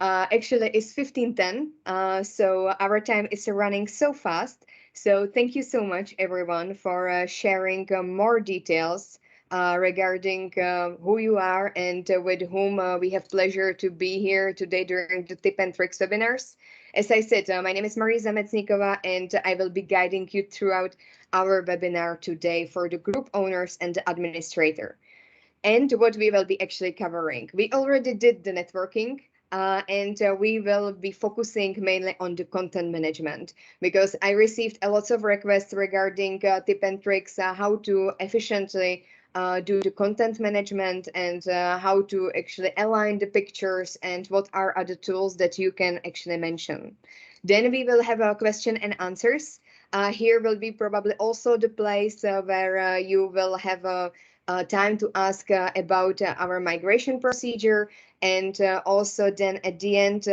Actually, it's 15:10, so our time is running so fast. So thank you so much, everyone, for sharing more details regarding who you are and with whom we have pleasure to be here today during the Tip and Tricks webinars. As I said, my name is Marisa Metsnikova, and I will be guiding you throughout our webinar today for the group owners and the administrator. And what we will be actually covering. We already did the networking, and we will be focusing mainly on the content management, because I received a lot of requests regarding tip and tricks, how to efficiently do the content management, and how to actually align the pictures, and what are other tools that you can actually mention. Then we will have a question and answers. Here will be probably also the place where you will have a time to ask about our migration procedure. And also then at the end,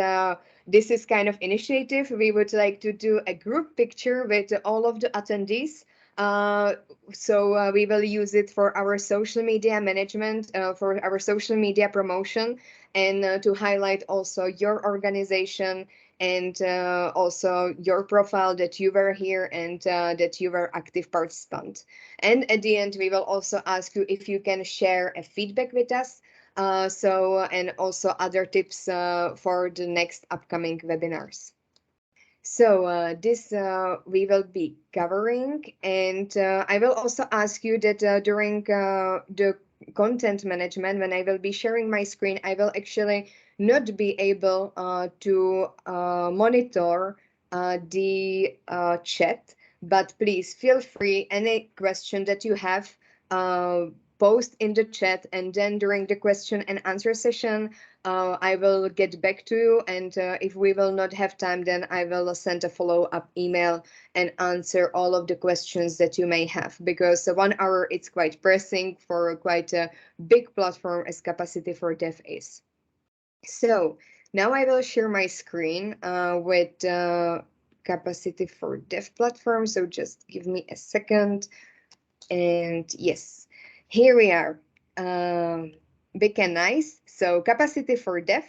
this is kind of initiative. We would like to do a group picture with all of the attendees. So we will use it for our social media management, for our social media promotion, and to highlight also your organization, and also your profile, that you were here, and that you were active participant. And at the end, we will also ask you if you can share a feedback with us. And also other tips for the next upcoming webinars. So this we will be covering, and I will also ask you that during the content management, when I will be sharing my screen, I will actually not be able to monitor the chat, but please feel free, any question that you have, post in the chat, and then during the question and answer session, I will get back to you, and if we will not have time, then I will send a follow-up email and answer all of the questions that you may have, because 1 hour it's quite pressing for quite a big platform as Capacity4dev is. So now I will share my screen with Capacity4dev platform. So just give me a second. And yes, here we are. Big and nice. So Capacity4dev.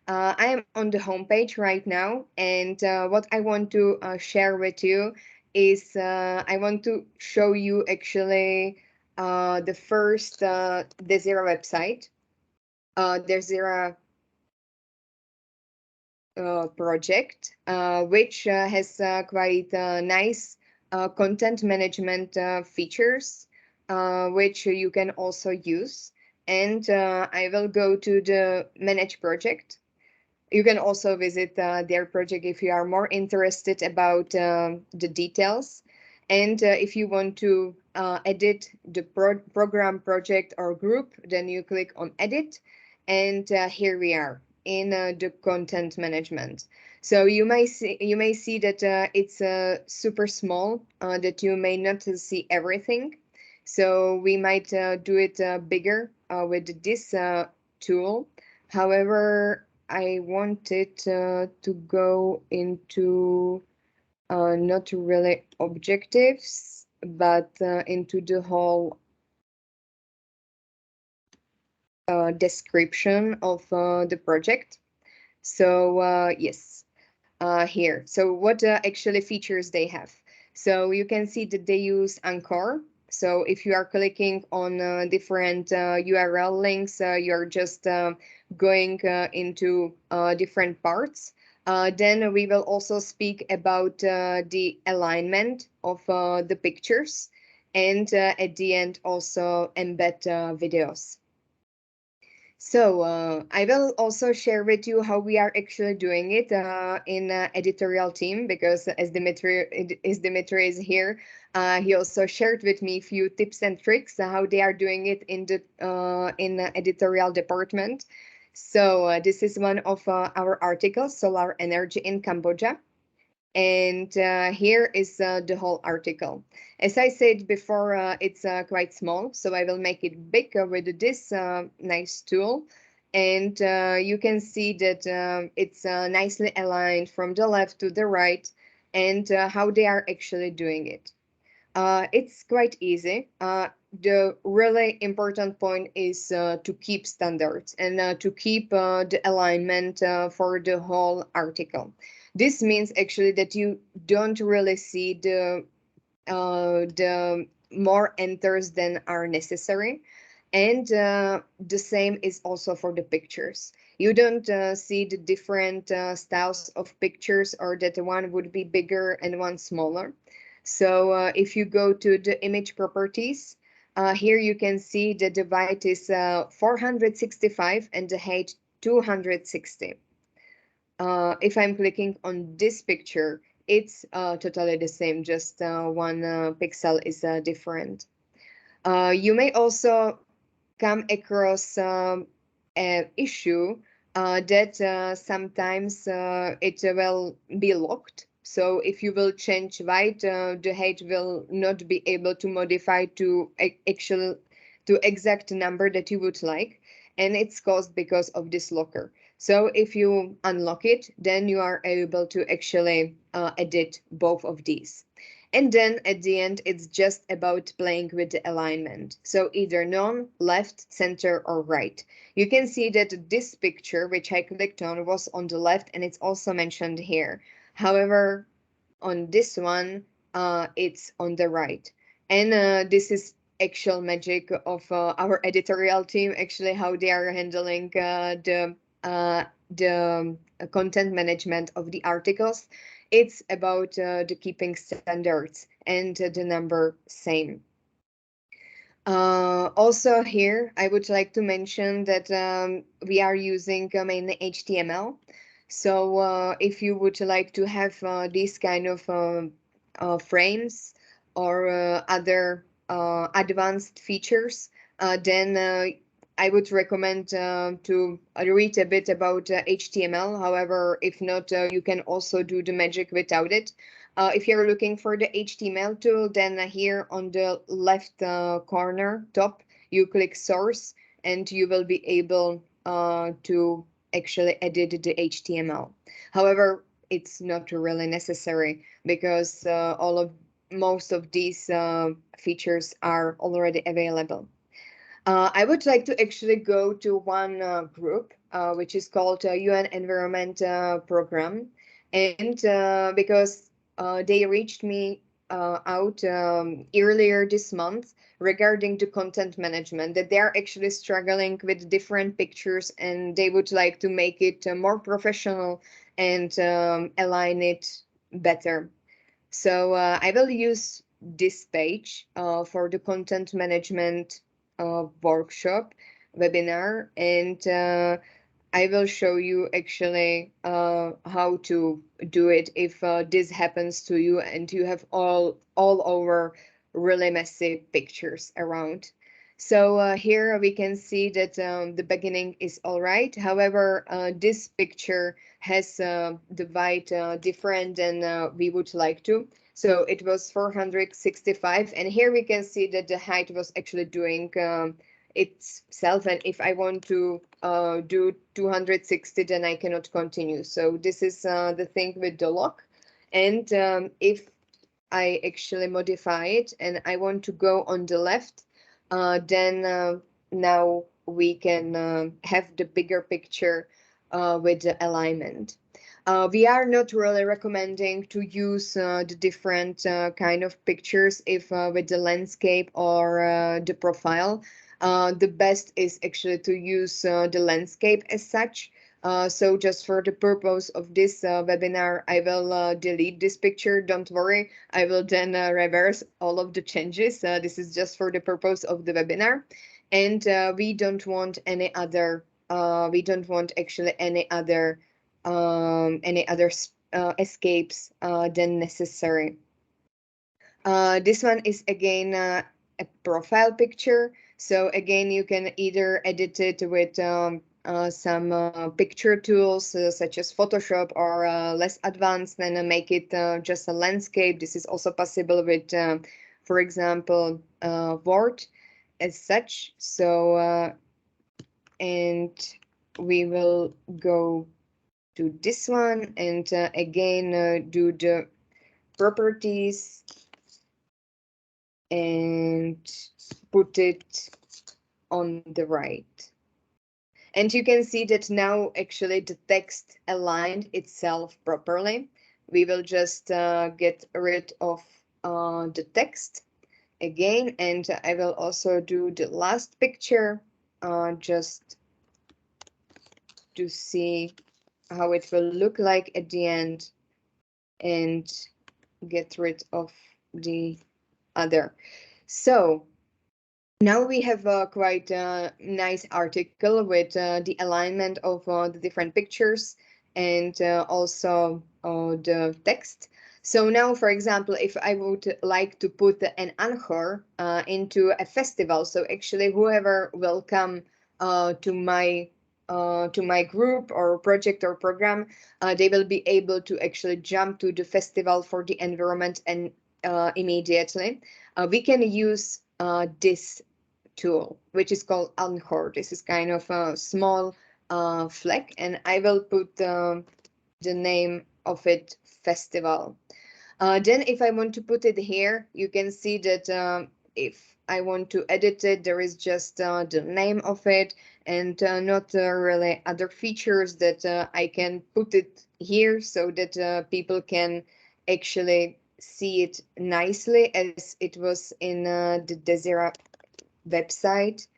I am on the homepage right now, and what I want to share with you is I want to show you actually the first Desira website. Desira project, which has quite nice content management features, which you can also use. And I will go to the manage project. You can also visit their project if you are more interested about the details. And if you want to edit the program, project, or group, then you click on edit. And here we are in the content management. So you may see that it's super small, that you may not see everything. So we might do it bigger with this tool. However, I wanted to go into not really objectives, but into the whole description of the project. So yes, here. So what actually features they have? So you can see that they use Anchor. So if you are clicking on different URL links, you're just going into different parts. Then we will also speak about the alignment of the pictures, and at the end also embed videos. So I will also share with you how we are actually doing it in editorial team, because as Dimitri is here, he also shared with me a few tips and tricks how they are doing it in the editorial department. So this is one of our articles, Solar Energy in Cambodia. And here is the whole article. As I said before, it's quite small, so I will make it big with this nice tool. And you can see that it's nicely aligned from the left to the right, and how they are actually doing it. It's quite easy. the really important point is to keep standards and to keep the alignment for the whole article. This means actually that you don't really see the more enters than are necessary. And the same is also for the pictures. You don't see the different styles of pictures, or that one would be bigger and one smaller. So if you go to the image properties, here you can see that the height is 465 and the height 260. If I'm clicking on this picture, it's totally the same, just one pixel is different. You may also come across an issue that sometimes it will be locked. So if you will change white, the height will not be able to modify to actual to exact number that you would like, and it's caused because of this locker. So if you unlock it, then you are able to actually edit both of these. And then at the end, it's just about playing with the alignment. So either none, left, center, or right. You can see that this picture, which I clicked on, was on the left, and it's also mentioned here. However, on this one, it's on the right. And this is actual magic of our editorial team, actually, how they are handling the content management of the articles. It's about the keeping standards and the number same. Also here, I would like to mention that we are using mainly HTML. So if you would like to have these kind of frames or other advanced features, then I would recommend to read a bit about HTML. However, if not, you can also do the magic without it. If you're looking for the HTML tool, then here on the left corner top, you click source and you will be able to actually edit the HTML. However, it's not really necessary because most of these features are already available. I would like to actually go to one group, which is called UN Environment Program. And because they reached me out earlier this month regarding the content management, that they are actually struggling with different pictures and they would like to make it more professional and align it better. So I will use this page for the content management workshop webinar, and I will show you actually how to do it if this happens to you and you have all over really messy pictures around. So here we can see that the beginning is all right. However, this picture has the white different than we would like to. So it was 465, and here we can see that the height was actually doing itself, and if I want to do 260, then I cannot continue. So this is the thing with the lock. And if I actually modify it and I want to go on the left, then now we can have the bigger picture with the alignment. We are not really recommending to use the different kind of pictures if with the landscape or the profile. The best is actually to use the landscape as such. So just for the purpose of this webinar, I will delete this picture. Don't worry, I will then reverse all of the changes. This is just for the purpose of the webinar. And we don't want any other, we don't want actually any other escapes than necessary. This one is again a profile picture. So again, you can either edit it with some picture tools such as Photoshop or less advanced, then make it just a landscape. This is also possible with, for example, Word as such. So, and we will go to this one and again do the properties and put it on the right. And you can see that now actually the text aligned itself properly. We will just get rid of the text again, and I will also do the last picture just to see how it will look like at the end and get rid of the other. So now we have a quite nice article with the alignment of the different pictures and also the text. So now, for example, if I would like to put an anchor into a festival, so actually whoever will come to my group or project or program, they will be able to actually jump to the festival for the environment and immediately. We can use this tool, which is called Anchor. This is kind of a small flag, and I will put the name of it Festival. Then if I want to put it here, you can see that if I want to edit it, there is just the name of it and not really other features that I can put it here so that people can actually see it nicely as it was in the Desira website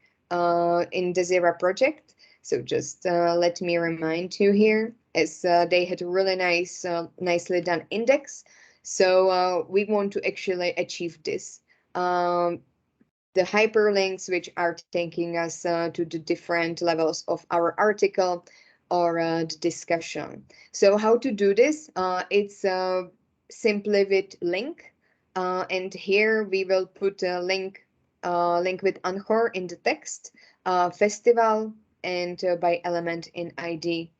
in the Zera project. So just let me remind you here, as they had a really nice, nicely done index. So we want to actually achieve this. The hyperlinks which are taking us to the different levels of our article or the discussion. So how to do this? It's simply with link. And here we will put a link with Anchor in the text, festival, and by element in ID.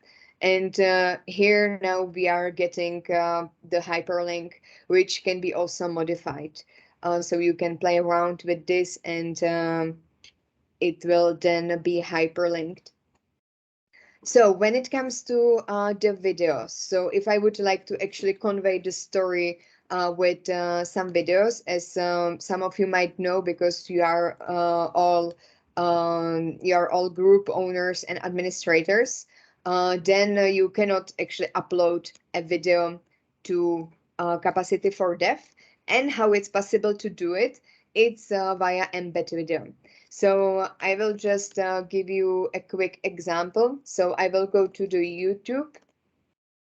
And here now we are getting the hyperlink, which can be also modified. So you can play around with this and it will then be hyperlinked. So when it comes to the videos, so if I would like to actually convey the story with some videos, as some of you might know, because you are all group owners and administrators, then you cannot actually upload a video to Capacity4dev. And how it's possible to do it? It's via embed video. So I will just give you a quick example. So I will go to the YouTube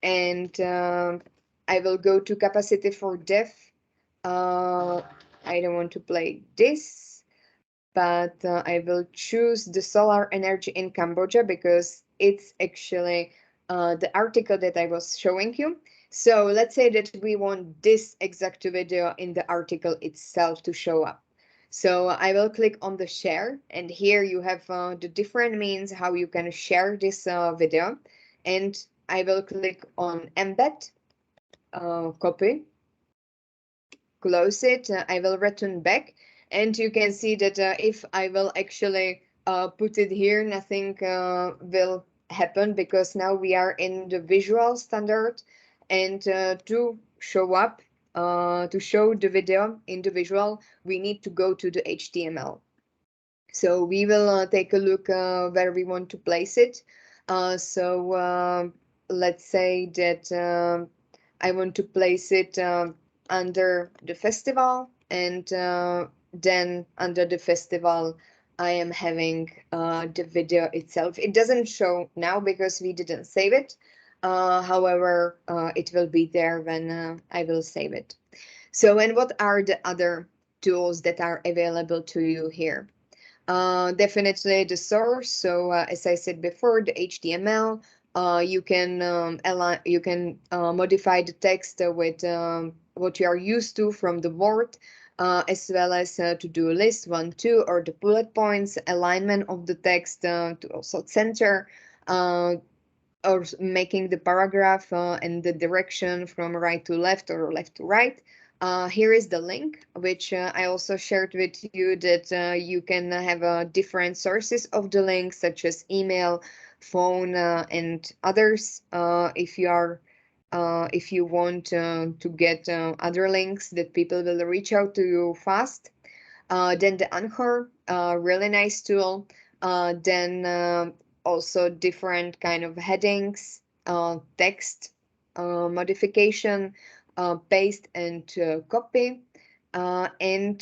and I will go to Capacity4dev. I don't want to play this, but I will choose the solar energy in Cambodia because it's actually the article that I was showing you. So let's say that we want this exact video in the article itself to show up. So I will click on the share, and here you have the different means how you can share this video. And I will click on embed, copy, close it. I will return back, and you can see that if I will actually put it here, nothing will happen because now we are in the visual standard, and to show up, to show the video in the visual, we need to go to the HTML. So we will take a look where we want to place it. So let's say that I want to place it under the festival, and then under the festival I am having the video itself. It doesn't show now because we didn't save it. However, it will be there when I will save it. So, and what are the other tools that are available to you here? Definitely the source. So as I said before, the HTML. You can modify the text with what you are used to from the Word, as well as to-do list 1, 2, or the bullet points, alignment of the text to also center, or making the paragraph and the direction from right to left or left to right. Here is the link, which I also shared with you, that you can have different sources of the link, such as email, phone, and others. If you want to get other links that people will reach out to you fast. Then the Anchor, really nice tool. Then also different kind of headings, text modification, paste and copy, and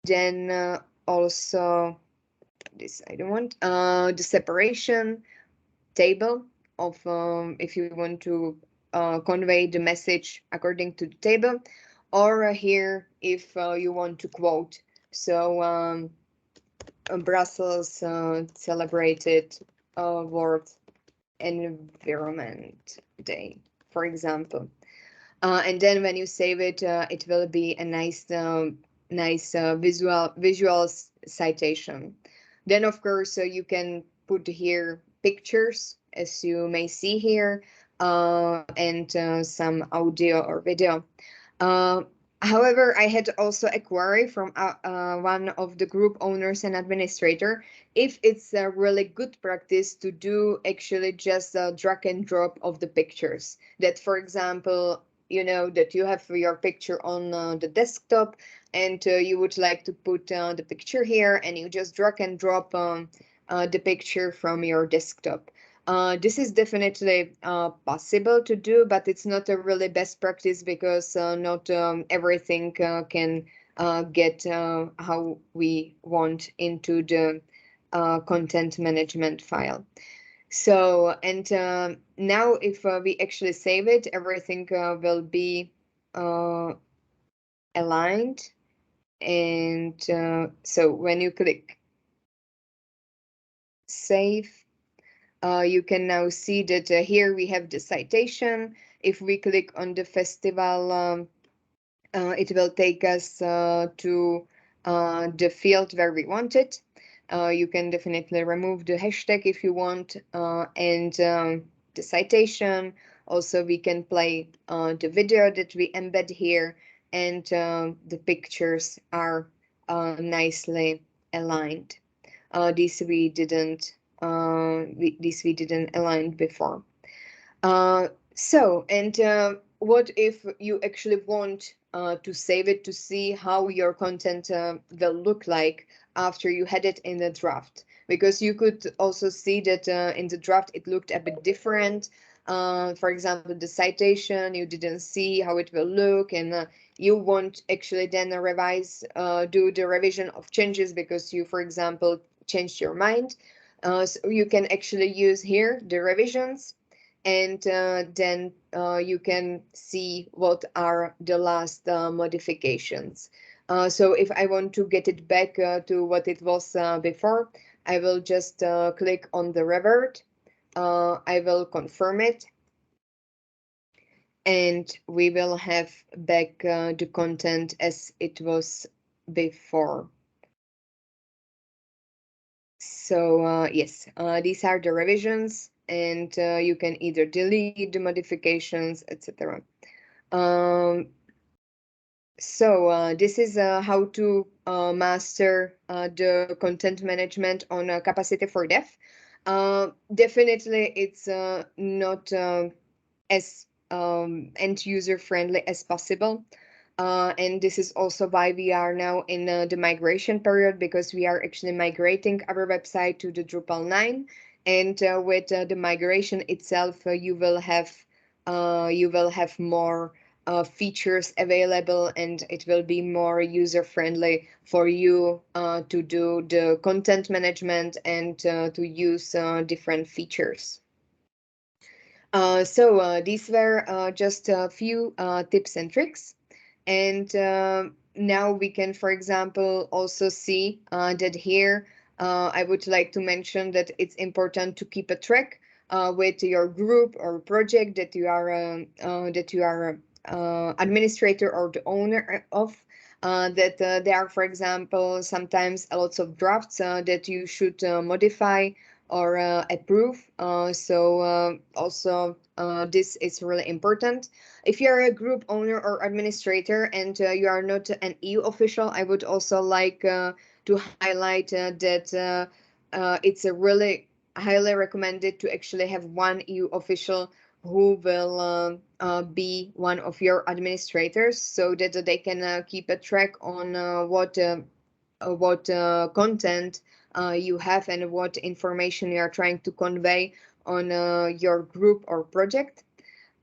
then also this I don't want the separation table of if you want to convey the message according to the table, or here if you want to quote. So Brussels celebrated World Environment Day, for example. And then when you save it, it will be a nice visual citation. Then of course you can put here pictures, as you may see here, and some audio or video. Uh, However, I had also a query from one of the group owners and administrator if it's a really good practice to do actually just a drag and drop of the pictures. That, for example, you know that you have your picture on the desktop and you would like to put the picture here and you just drag and drop the picture from your desktop. This is definitely possible to do, but it's not a really best practice because not everything can get how we want into the content management file. So, and now if we actually save it, everything will be uh, aligned. And so when you click save, you can now see that here we have the citation. If we click on the festival, it will take us to the field where we want it. You can definitely remove the hashtag if you want, and the citation. Also, we can play the video that we embed here, and the pictures are nicely aligned. These we didn't align before. So, and what if you actually want to save it to see how your content will look like after you had it in the draft? Because you could also see that in the draft it looked a bit different. For example, the citation, you didn't see how it will look, and you want actually then revise, do the revision of changes because you, for example, changed your mind. So you can actually use here the revisions, and then you can see what are the last modifications. So if I want to get it back to what it was before, I will just click on the revert. I will confirm it, and we will have back the content as it was before. So yes, these are the revisions, and you can either delete the modifications, etc. Um, so this is how to master the content management on Capacity4dev. Definitely, it's not as end user friendly as possible. And this is also why we are now in the migration period, because we are actually migrating our website to the Drupal 9. And with the migration itself, you will have more features available, and it will be more user friendly for you to do the content management and to use different features. So these were just a few tips and tricks. And now we can, for example, also see that here I would like to mention that it's important to keep a track with your group or project that you are administrator or the owner of. That there are, for example, sometimes lots of drafts that you should modify or approve. So also this is really important. If you're a group owner or administrator and you are not an EU official, I would also like to highlight that it's a really highly recommended to actually have one EU official who will be one of your administrators, so that they can keep a track on what content you have and what information you are trying to convey on your group or project.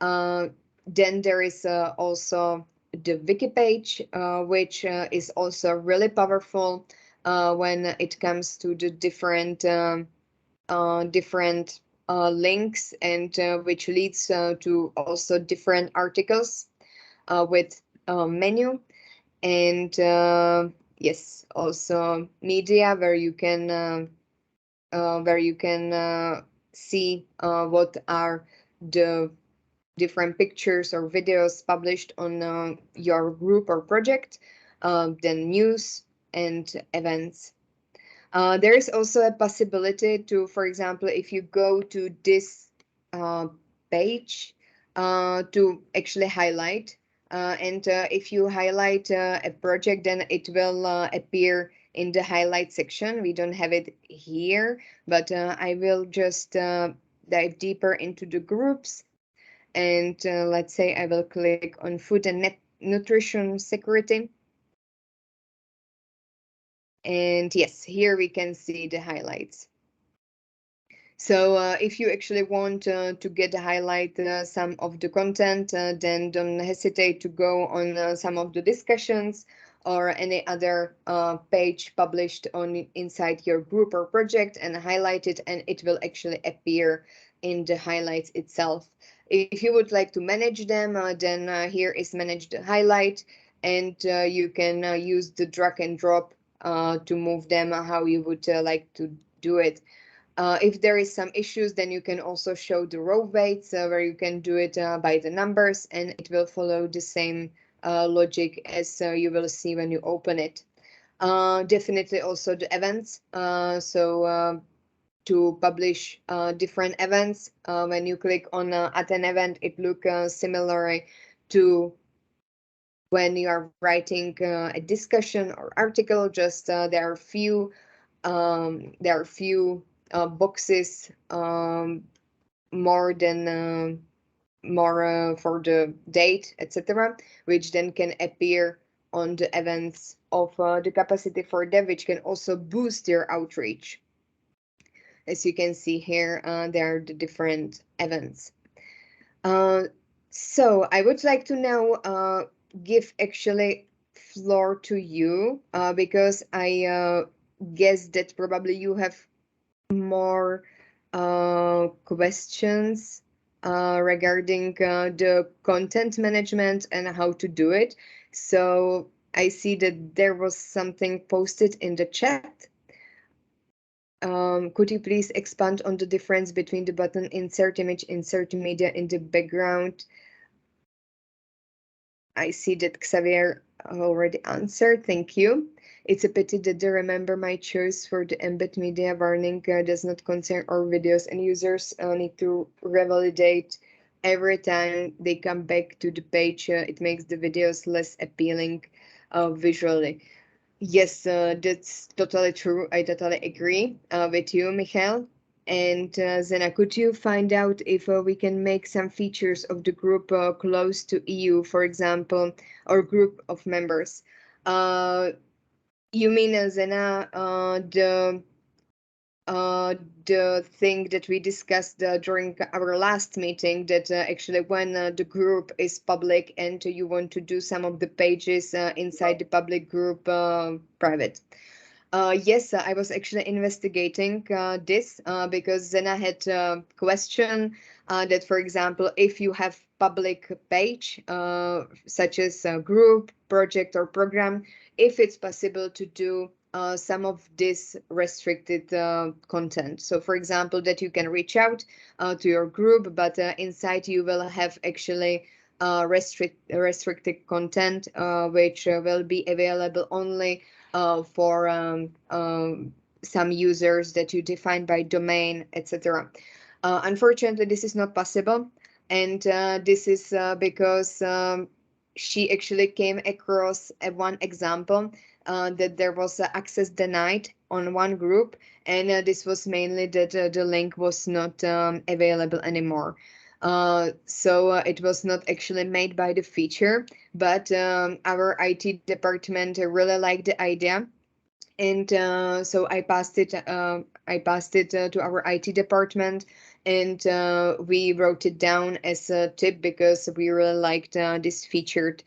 Uh, then there is also the wiki page, which is also really powerful when it comes to the different links, and which leads to also different articles with menu, and yes, also media where you can see what are the different pictures or videos published on your group or project, then news and events. There is also a possibility to, for example, if you go to this uh, page, to actually highlight. And if you highlight a project, then it will appear in the highlight section. We don't have it here, but I will just dive deeper into the groups. And let's say I will click on food and nutrition security. And yes, here we can see the highlights. So if you actually want to get highlight some of the content, then don't hesitate to go on some of the discussions or any other page published on inside your group or project and highlight it, and it will actually appear in the highlights itself. If you would like to manage them, then here is manage the highlight, and you can use the drag and drop to move them how you would like to do it. If there is some issues, then you can also show the row weights where you can do it by the numbers, and it will follow the same logic as you will see when you open it. Definitely also the events. So to publish different events, when you click on at an event, it looks similar to when you are writing a discussion or article. Just there are few boxes more than more for the date, etc., which then can appear on the events of the Capacity4dev, which can also boost your outreach. As you can see here, there are the different events. Uh, so I would like to now give actually floor to you, because I guess that probably you have more questions regarding the content management and how to do it. So I see that there was something posted in the chat. Could you please expand on the difference between the button insert image, insert media in the background? I see that Xavier already answered. Thank you. It's a pity that the remember my choice for the embed media warning does not concern our videos, and users need to revalidate every time they come back to the page. It makes the videos less appealing visually. Yes, that's totally true. I totally agree with you, Michael. And Zena, could you find out if we can make some features of the group close to EU, for example, or group of members? Uh, you mean, Zena, the thing that we discussed during our last meeting, that actually when the group is public and you want to do some of the pages inside the public group private. Yes, I was actually investigating this because then I had a question that, for example, if you have public page, such as a group, project, or program, if it's possible to do some of this restricted content. So, for example, that you can reach out to your group, but inside you will have actually restricted content, which will be available only for some users that you define by domain, etc. Unfortunately, this is not possible, and this is because she actually came across one example that there was access denied on one group, and this was mainly that the link was not available anymore. So it was not actually made by the feature, but our IT department really liked the idea, and so I passed it. I passed it to our IT department, and we wrote it down as a tip because we really liked um, this feature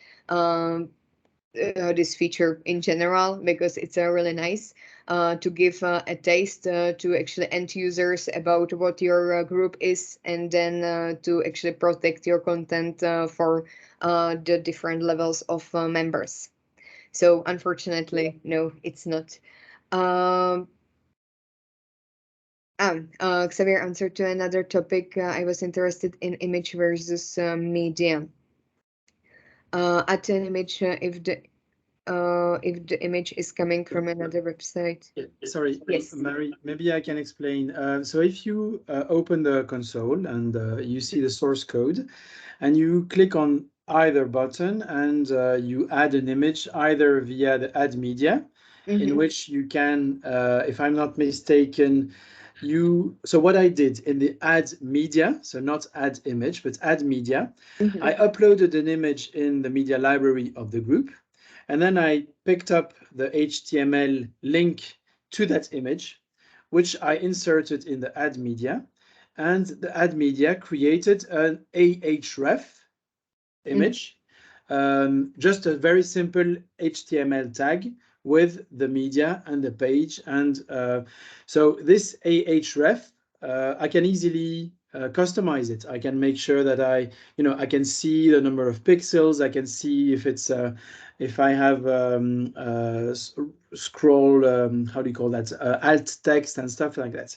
in general, because it's really nice to give a taste to actually end users about what your group is, and then to actually protect your content for the different levels of members. So unfortunately, no, it's not. Um, Xavier answered to another topic. I was interested in image versus media. At an image, if the image is coming from another website. Yeah, sorry, Yes. Mary, maybe I can explain. So if you open the console and you see the source code, and you click on either button and you add an image either via the add media, in Mm-hmm. which you can, if I'm not mistaken, so what I did in the add media, so not add image, but add media, Mm-hmm. I uploaded an image in the media library of the group, and then I picked up the HTML link to that image, which I inserted in the add media. And the add media created an ahref Mm-hmm. image, just a very simple HTML tag with the media and the page. And so this ahref, I can easily customize it. I can make sure that I can see the number of pixels. I can see if I have scroll, how do you call that, alt text and stuff like that.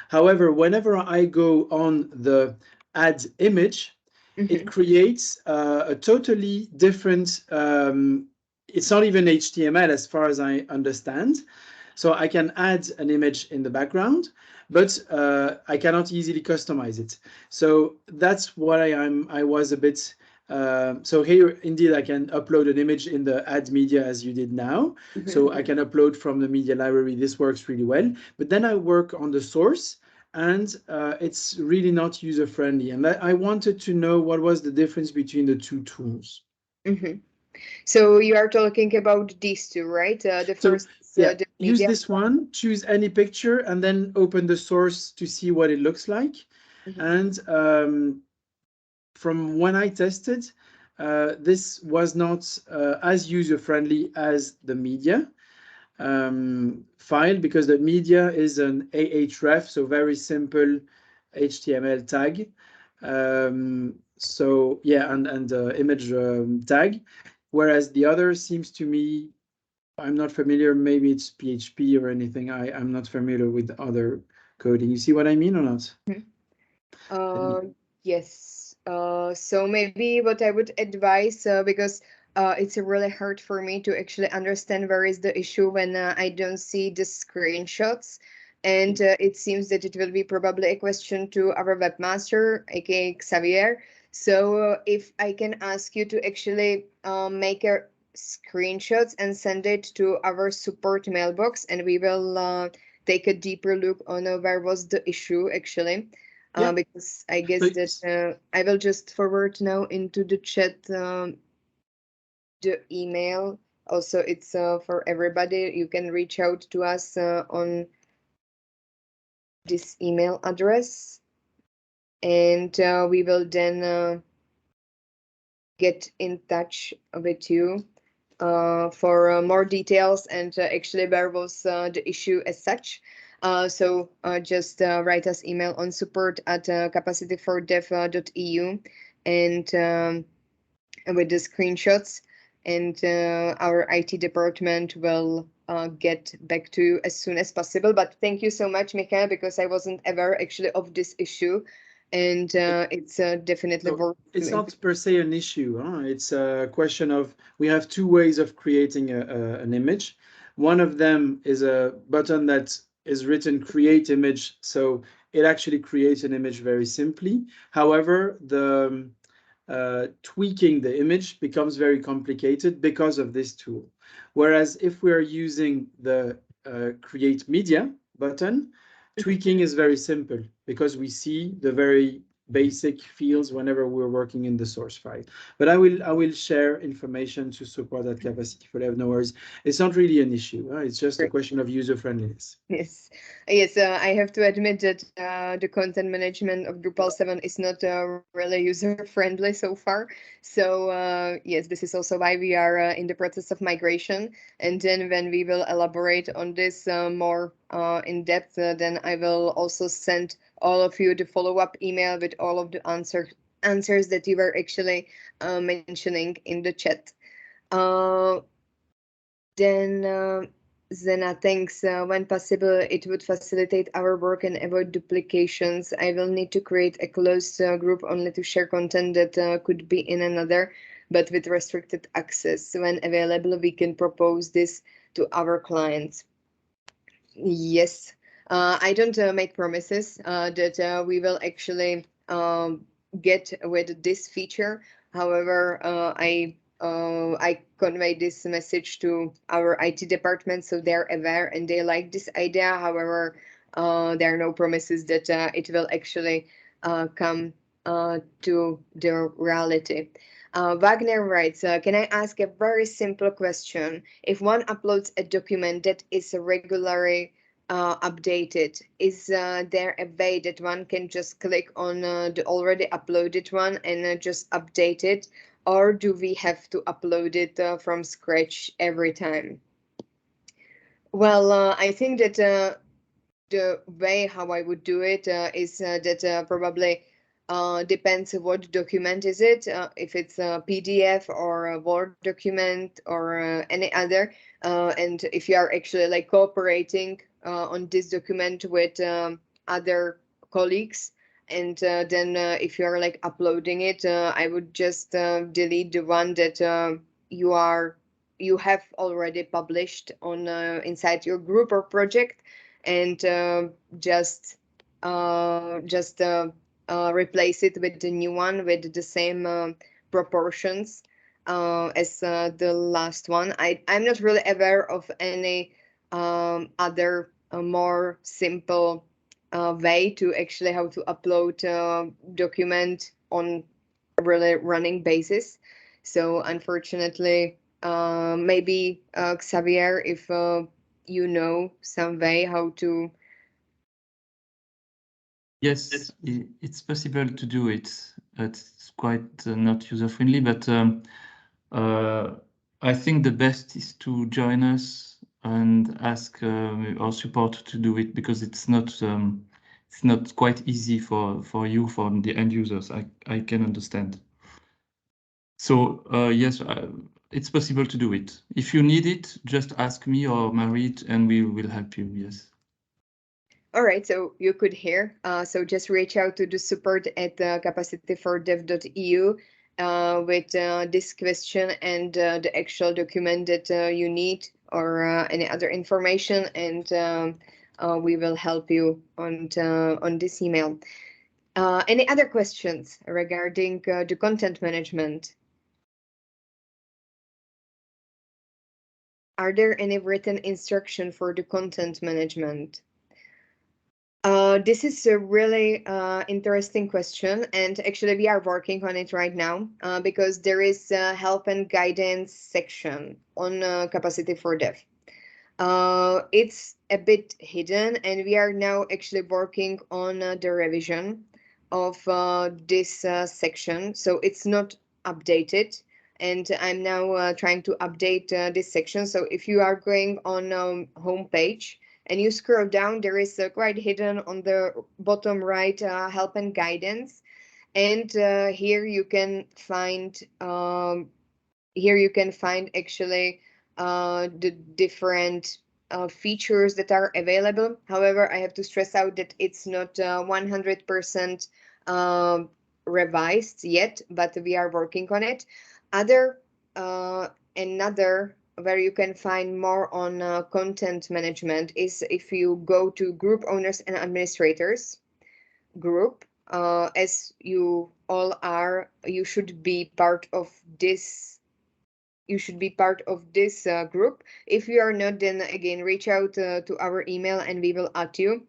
However, whenever I go on the add image, it Mm-hmm. creates a totally different, it's not even HTML as far as I understand. So I can add an image in the background, but I cannot easily customize it. So that's what I was a bit. So here, indeed, I can upload an image in the add media as you did now. So I can upload from the media library. This works really well. But then I work on the source, and it's really not user friendly. And I wanted to know what was the difference between the two tools. Mm-hmm. So you are talking about these two, right? The So first is yeah, the use media. this one, choose any picture, and then open the source to see what it looks like. Mm-hmm. And from when I tested, this was not as user friendly as the media file, because the media is an ahref, so very simple HTML tag. So yeah, and image tag, whereas the other seems to me, I'm not familiar. Maybe it's PHP or anything. I'm not familiar with other coding. You see what I mean or not? Let Uh, me. yes. So maybe what I would advise, because it's really hard for me to actually understand where is the issue when I don't see the screenshots. And it seems that it will be probably a question to our webmaster, aka Xavier. So if I can ask you to actually make a screenshots and send it to our support mailbox, and we will take a deeper look on where was the issue actually, Yeah. because I So guess that I will just forward now into the chat the email. Also, it's for everybody. You can reach out to us on this email address, and we will then get in touch with you for more details and actually where was the issue as such. So just write us email on support at capacity4dev.eu, and with the screenshots, and our IT department will get back to you as soon as possible. But thank you so much, Michael, because I wasn't aware actually of this issue, and it's definitely So worth to it's not improve. per se an issue. Huh? It's a question of, we have two ways of creating an image. One of them is a button that is written create image. So it actually creates an image very simply. However, the tweaking the image becomes very complicated because of this tool. Whereas if we are using the create media button, tweaking is very simple because we see the very basic fields whenever we're working in the source file. But I will share information to support that capacity for dev. No worries. It's not really an issue. It's just a question of user friendliness. Yes, yes. I have to admit that the content management of Drupal 7 is not really user friendly so far. So yes, this is also why we are in the process of migration. And then when we will elaborate on this more in depth, then I will also send all of you the follow-up email with all of the answers that you were actually mentioning in the chat. Uh, then Zena thinks when possible, it would facilitate our work and avoid duplications. I will need to create a closed group only to share content that could be in another, but with restricted access. When available, we can propose this to our clients. Yes, I don't make promises that we will actually get with this feature. However, I convey this message to our IT department, so they're aware and they like this idea. However, there are no promises that it will actually come to the reality. Wagner writes, can I ask a very simple question? If one uploads a document that is regularly updated, is there a way that one can just click on the already uploaded one and just update it? Or do we have to upload it from scratch every time? Well, I think that the way how I would do it is that probably depends what document is it, if it's a PDF or a Word document or any other, and if you are actually like cooperating on this document with other colleagues, and then if you are like uploading it, I would just delete the one that you have already published on inside your group or project, and just just replace it with the new one with the same proportions as the last one. I'm not really aware of any other more simple way to actually how to upload document on a really running basis. So unfortunately, maybe Xavier, if you know some way how to. Yes, it's possible to do it. It's quite not user-friendly, but I think the best is to join us and ask our support to do it, because it's not quite easy for you, for the end users. I can understand. So yes, it's possible to do it. If you need it, just ask me or Marit, and we will help you. Yes. All right, so you could hear. So just reach out to the support at capacity4dev.eu with this question and the actual document that you need, or any other information, and we will help you on this email. Any other questions regarding the content management? Are there any written instruction for the content management? This is a really interesting question, and actually we are working on it right now because there is a help and guidance section on Capacity4dev. It's a bit hidden, and we are now actually working on the revision of this section, so it's not updated. And I'm now trying to update this section. So if you are going on homepage and you scroll down, there is quite hidden on the bottom right help and guidance, and here you can find actually the different features that are available. However, I have to stress out that it's not 100% revised yet, but we are working on it. Other Another where you can find more on content management is if you go to group owners and administrators group. As you all are, you should be part of this group. If you are not, then again reach out to our email and we will add you.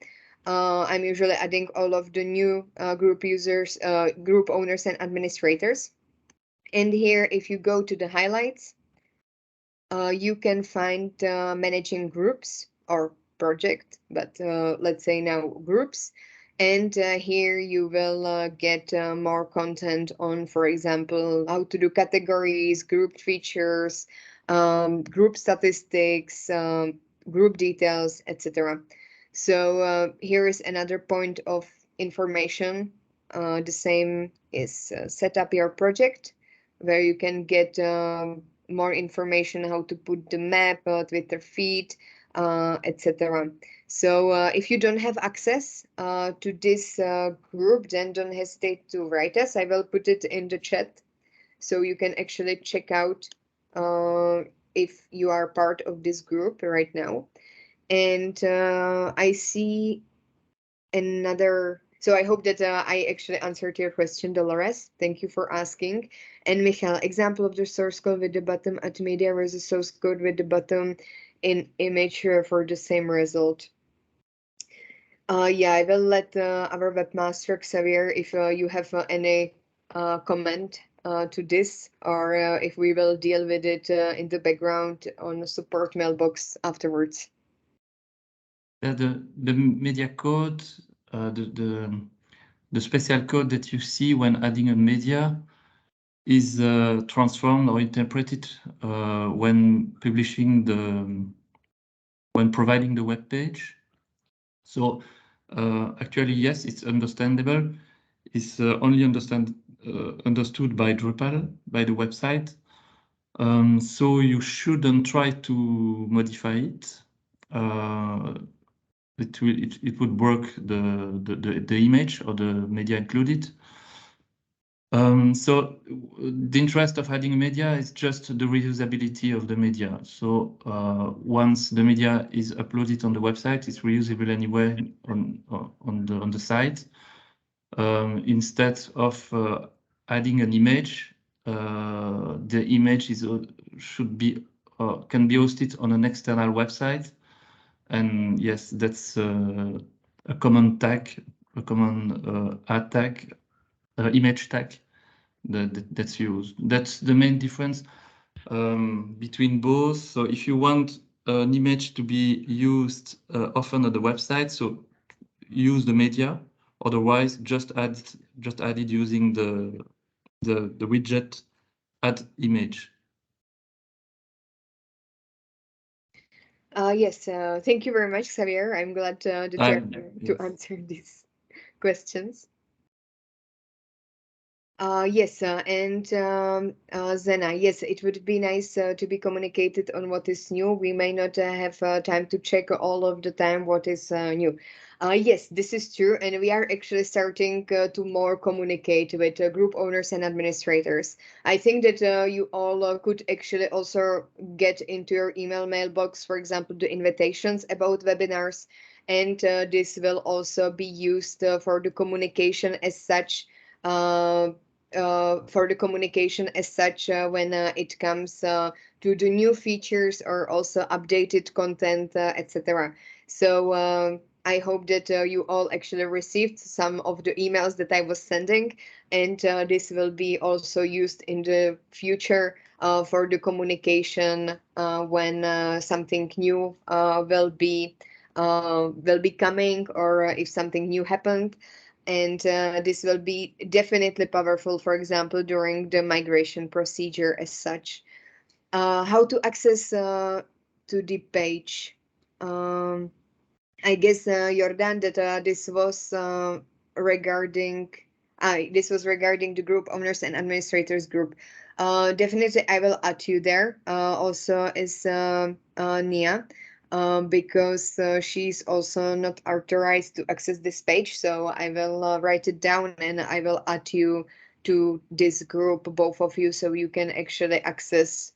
I'm usually adding all of the new group users, group owners and administrators. And here, if you go to the highlights, you can find managing groups or project, but let's say now groups. And here you will get more content on, for example, how to do categories, group features, group statistics, group details, etc. So here is another point of information. The same is set up your project, where you can get more information how to put the map, Twitter feed, etc. So if you don't have access to this group, then don't hesitate to write us. I will put it in the chat so you can actually check out if you are part of this group right now. And I see another. So I hope that I actually answered your question, Dolores. Thank you for asking. And Michael, example of the source code with the bottom at media versus source code with the bottom in image for the same result. Yeah, I will let our webmaster Xavier if you have any comment to this, or if we will deal with it in the background on the support mailbox afterwards. The media code, the special code that you see when adding a media is transformed or interpreted when providing the web page. So actually, yes, it's understandable. It's only understood by Drupal, by the website. So you shouldn't try to modify it. It would work the image or the media included. So the interest of adding media is just the reusability of the media. So once the media is uploaded on the website, it's reusable anywhere on the site. Instead of adding an image, the image can be hosted on an external website. And yes, that's a common tag, a common ad tag, image tag that's used. That's the main difference between both. So if you want an image to be used often on the website, so use the media. Otherwise, just add it using the widget add image. Yes, thank you very much, Xavier. I'm glad that you're here to Yes. answer these questions. Yes, and Zena, yes, it would be nice to be communicated on what is new. We may not have time to check all of the time what is new. Yes, this is true, and we are actually starting to more communicate with group owners and administrators. I think that you all could actually also get into your email mailbox, for example, the invitations about webinars, and this will also be used for the communication as such. For the communication as such when it comes to the new features or also updated content, etc. So I hope that you all actually received some of the emails that I was sending, and this will be also used in the future for the communication when something new will be coming, or if something new happened. And this will be definitely powerful, for example, during the migration procedure as such. How to access to the page? I guess, Jordan, that regarding this was regarding the group owners and administrators group. Definitely, I will add you there. Also, is Nia, because she's also not authorized to access this page. So I will write it down and I will add you to this group, both of you, so you can actually access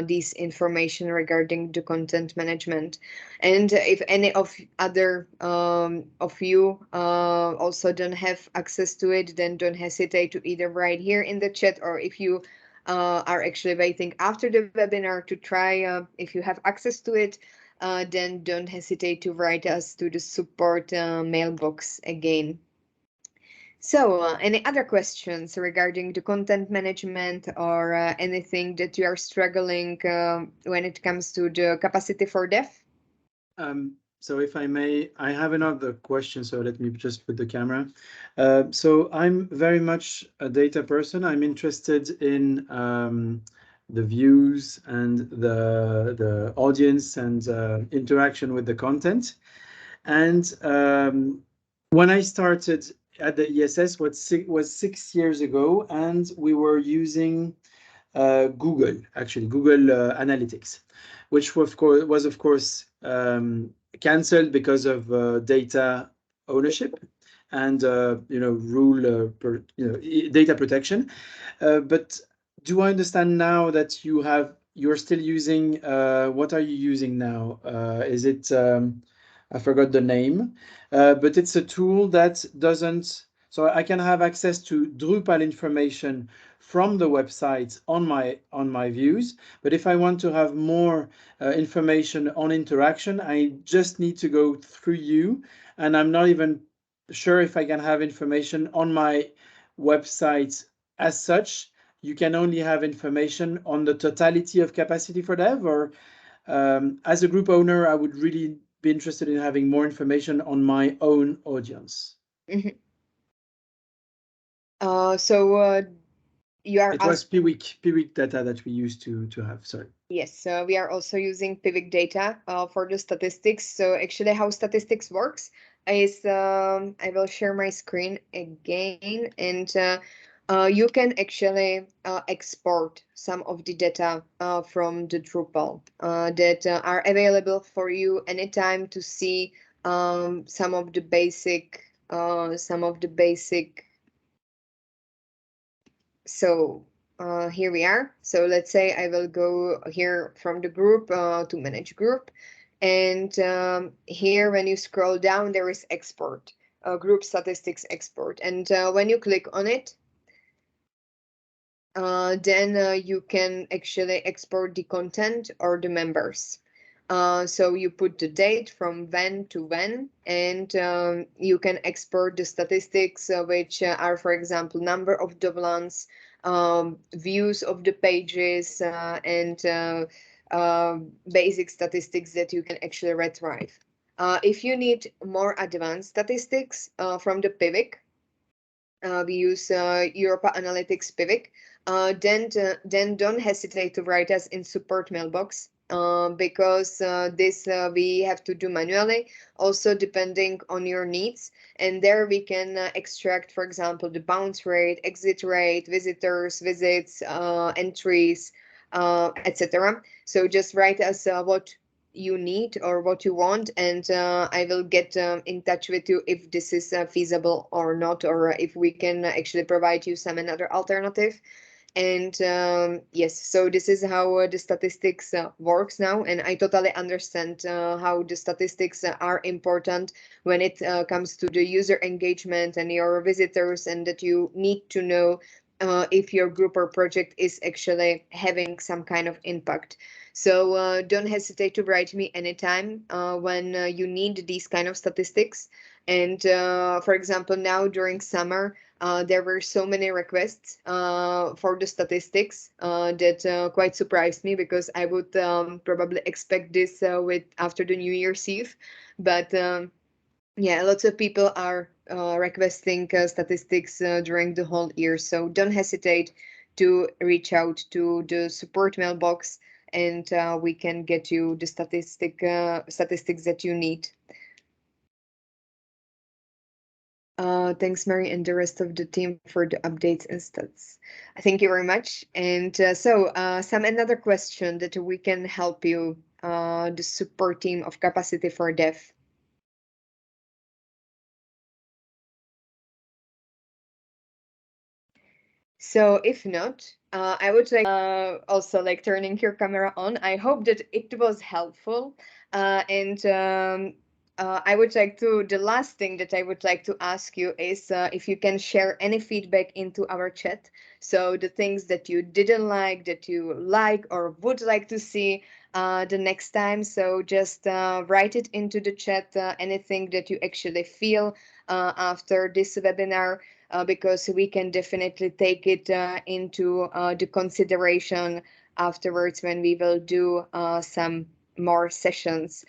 this information regarding the content management. And if any of other of you also don't have access to it, then don't hesitate to either write here in the chat, or if you are actually waiting after the webinar to try, if you have access to it, then don't hesitate to write us to the support mailbox again. So, any other questions regarding the content management or anything that you are struggling when it comes to the capacity for dev? So if I may, I have another question, so let me just put the camera. So I'm very much a data person. I'm interested in the views and the audience and interaction with the content. And when I started at the ESS, was 6 years ago, and we were using Google, actually Google Analytics, which was of course cancelled because of data ownership and data protection. But do I understand now that you're still using what are you using now? Is it I forgot the name, but it's a tool that doesn't. So I can have access to Drupal information from the website on my views. But if I want to have more information on interaction, I just need to go through you, and I'm not even sure if I can have information on my website as such. You can only have information on the totality of Capacity4dev, or as a group owner, I would really be interested in having more information on my own audience. Mhm. So you are It was Piwik data that we used to have. Sorry. Yes, we are also using Pivot data for the statistics. So actually how statistics works is I will share my screen again, and you can actually export some of the data from the Drupal that are available for you anytime to see some of the basic so here we are. So let's say I will go here from the group to manage group. And here when you scroll down, there is export, group statistics export. And when you click on it, then you can actually export the content or the members. So you put the date from when to when, and you can export the statistics, which are, for example, number of downloads, views of the pages, and basic statistics that you can actually retrieve. If you need more advanced statistics from the Pivot, we use Europa Analytics Pivot, then don't hesitate to write us in support mailbox because this we have to do manually, also depending on your needs. And there we can extract, for example, the bounce rate, exit rate, visitors, visits, entries, etc. So just write us what you need or what you want, and I will get in touch with you if this is feasible or not, or if we can actually provide you some another alternative. And yes, so this is how the statistics works now, and I totally understand how the statistics are important when it comes to the user engagement and your visitors, and that you need to know if your group or project is actually having some kind of impact. So don't hesitate to write me anytime when you need these kind of statistics. And for example, now during summer, there were so many requests for the statistics that quite surprised me, because I would probably expect this with after the New Year's Eve. But yeah, lots of people are requesting statistics during the whole year. So don't hesitate to reach out to the support mailbox, and we can get you the statistics that you need. Thanks, Mary, and the rest of the team for the updates and stats. Thank you very much. And some another question that we can help you, the support team of Capacity4dev. So if not, I would like also like turning your camera on. I hope that it was helpful, and I would like to, the last thing that I would like to ask you is if you can share any feedback into our chat. So the things that you didn't like, that you like or would like to see the next time. So just write it into the chat, anything that you actually feel after this webinar, because we can definitely take it into the consideration afterwards when we will do some more sessions.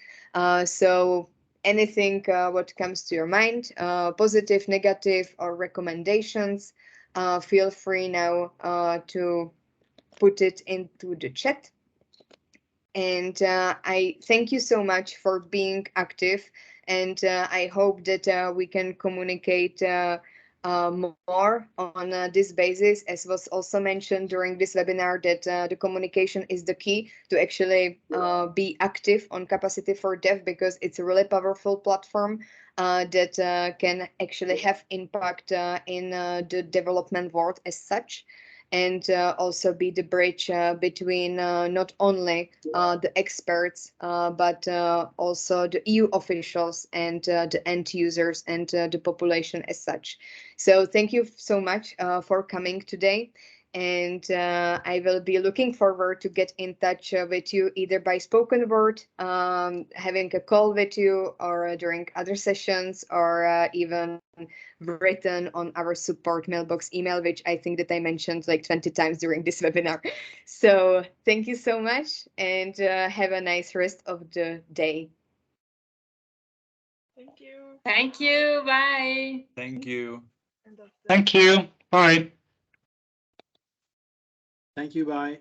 So anything what comes to your mind, positive, negative, or recommendations, feel free now to put it into the chat. And I thank you so much for being active, and I hope that we can communicate more on this basis, as was also mentioned during this webinar, that the communication is the key to actually be active on Capacity4dev, because it's a really powerful platform that can actually have impact in the development world as such, and also be the bridge between not only the experts, but also the EU officials and the end users and the population as such. So thank you so much for coming today. And I will be looking forward to get in touch with you either by spoken word, having a call with you, or during other sessions, or even written on our support mailbox email, which I think that I mentioned like 20 times during this webinar. So thank you so much, and have a nice rest of the day. Thank you. Thank you. Bye. Thank you. End of the Thank you. Bye. Thank you. Bye.